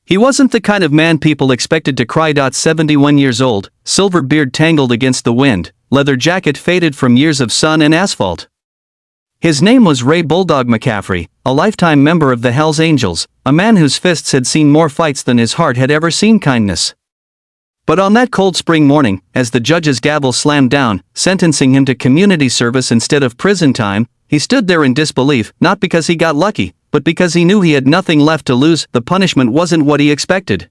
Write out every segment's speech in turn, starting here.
He wasn't the kind of man people expected to cry. 71 years old, silver beard tangled against the wind, leather jacket faded from years of sun and asphalt. His name was Ray Bulldog McCaffrey, a lifetime member of the Hells Angels, a man whose fists had seen more fights than his heart had ever seen kindness. But on that cold spring morning, as the judge's gavel slammed down, sentencing him to community service instead of prison time, he stood there in disbelief, not because he got lucky, but because he knew he had nothing left to lose. The punishment wasn't what he expected.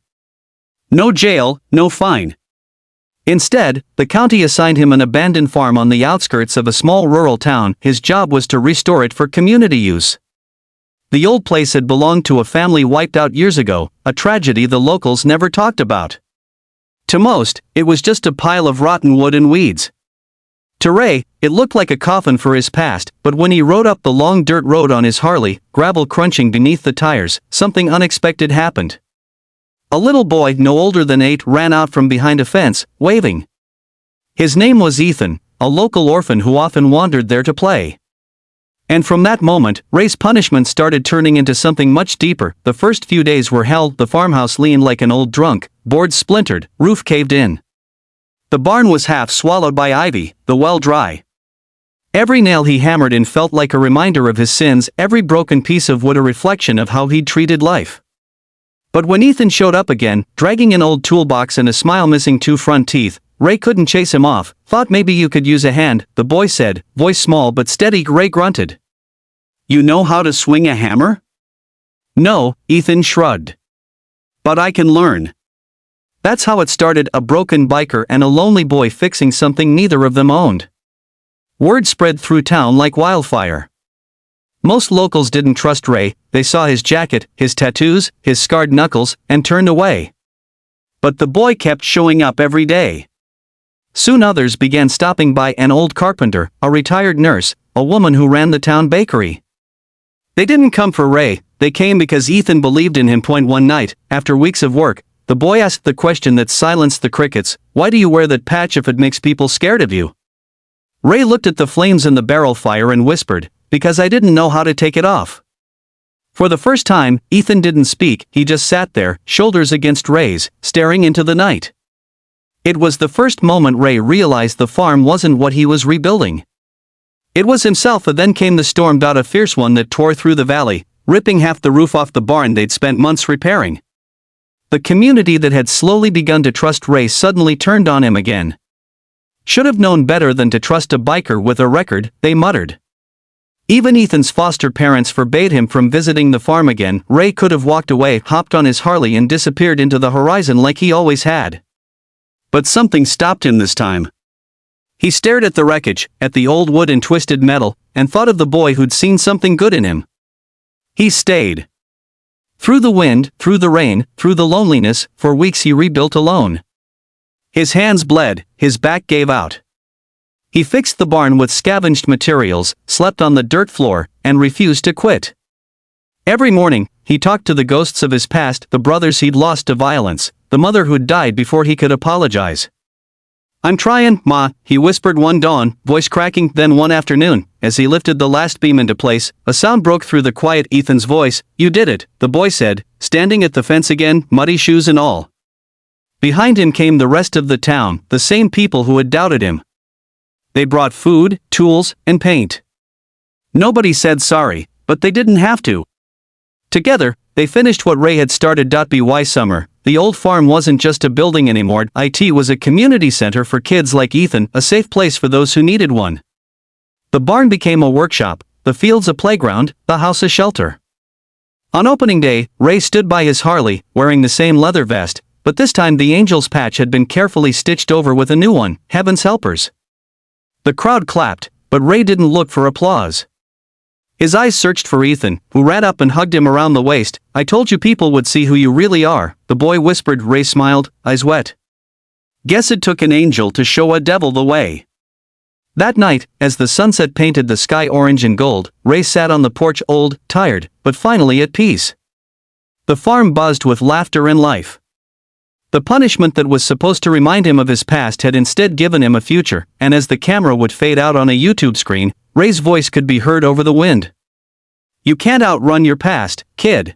No jail, no fine. Instead, the county assigned him an abandoned farm on the outskirts of a small rural town. His job was to restore it for community use. The old place had belonged to a family wiped out years ago, a tragedy the locals never talked about. To most, it was just a pile of rotten wood and weeds. To Ray, it looked like a coffin for his past, but when he rode up the long dirt road on his Harley, gravel crunching beneath the tires, something unexpected happened. A little boy no older than 8 ran out from behind a fence, waving. His name was Ethan, a local orphan who often wandered there to play. And from that moment, Ray's punishment started turning into something much deeper. The first few days were hell. The farmhouse leaned like an old drunk, boards splintered, roof caved in. The barn was half swallowed by ivy, the well dry. Every nail he hammered in felt like a reminder of his sins, every broken piece of wood a reflection of how he'd treated life. But when Ethan showed up again, dragging an old toolbox and a smile missing 2 front teeth, Ray couldn't chase him off. Thought maybe you could use a hand, the boy said, voice small but steady. Ray grunted. You know how to swing a hammer? No, Ethan shrugged. But I can learn. That's how it started, a broken biker and a lonely boy fixing something neither of them owned. Word spread through town like wildfire. Most locals didn't trust Ray. They saw his jacket, his tattoos, his scarred knuckles, and turned away. But the boy kept showing up every day. Soon others began stopping by, an old carpenter, a retired nurse, a woman who ran the town bakery. They didn't come for Ray, they came because Ethan believed in him. One night, after weeks of work, the boy asked the question that silenced the crickets, why do you wear that patch if it makes people scared of you? Ray looked at the flames in the barrel fire and whispered, because I didn't know how to take it off. For the first time, Ethan didn't speak, he just sat there, shoulders against Ray's, staring into the night. It was the first moment Ray realized the farm wasn't what he was rebuilding. It was himself. And then came the storm, a fierce one that tore through the valley, ripping half the roof off the barn they'd spent months repairing. The community that had slowly begun to trust Ray suddenly turned on him again. Should have known better than to trust a biker with a record, they muttered. Even Ethan's foster parents forbade him from visiting the farm again. Ray could have walked away, hopped on his Harley and disappeared into the horizon like he always had. But something stopped him this time. He stared at the wreckage, at the old wood and twisted metal, and thought of the boy who'd seen something good in him. He stayed. Through the wind, through the rain, through the loneliness, for weeks he rebuilt alone. His hands bled, his back gave out. He fixed the barn with scavenged materials, slept on the dirt floor, and refused to quit. Every morning, he talked to the ghosts of his past, the brothers he'd lost to violence, the mother who'd died before he could apologize. I'm trying, Ma, he whispered one dawn, voice cracking. Then one afternoon, as he lifted the last beam into place, a sound broke through the quiet. Ethan's voice. You did it, the boy said, standing at the fence again, muddy shoes and all. Behind him came the rest of the town, the same people who had doubted him. They brought food, tools, and paint. Nobody said sorry, but they didn't have to. Together, they finished what Ray had started. By summer, the old farm wasn't just a building anymore. It was a community center for kids like Ethan, a safe place for those who needed one. The barn became a workshop, the fields a playground, the house a shelter. On opening day, Ray stood by his Harley, wearing the same leather vest, but this time the Angel's patch had been carefully stitched over with a new one, Heaven's Helpers. The crowd clapped, but Ray didn't look for applause. His eyes searched for Ethan, who ran up and hugged him around the waist. I told you people would see who you really are, the boy whispered. Ray smiled, eyes wet. Guess it took an angel to show a devil the way. That night, as the sunset painted the sky orange and gold, Ray sat on the porch, old, tired, but finally at peace. The farm buzzed with laughter and life. The punishment that was supposed to remind him of his past had instead given him a future, and as the camera would fade out on a YouTube screen, Ray's voice could be heard over the wind. You can't outrun your past, kid.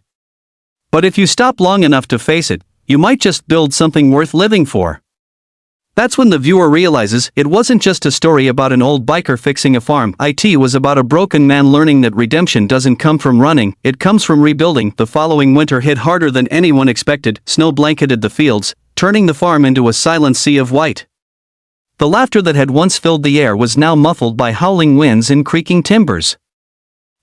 But if you stop long enough to face it, you might just build something worth living for. That's when the viewer realizes it wasn't just a story about an old biker fixing a farm. It was about a broken man learning that redemption doesn't come from running, it comes from rebuilding. The following winter hit harder than anyone expected. Snow blanketed the fields, turning the farm into a silent sea of white. The laughter that had once filled the air was now muffled by howling winds and creaking timbers.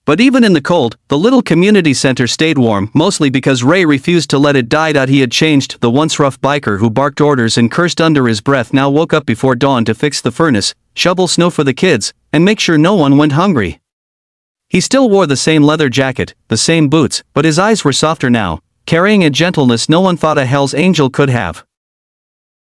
But even in the cold, the little community center stayed warm, mostly because Ray refused to let it die. He had changed. The once rough biker who barked orders and cursed under his breath now woke up before dawn to fix the furnace, shovel snow for the kids, and make sure no one went hungry. He still wore the same leather jacket, the same boots, but his eyes were softer now, carrying a gentleness no one thought a Hell's Angel could have.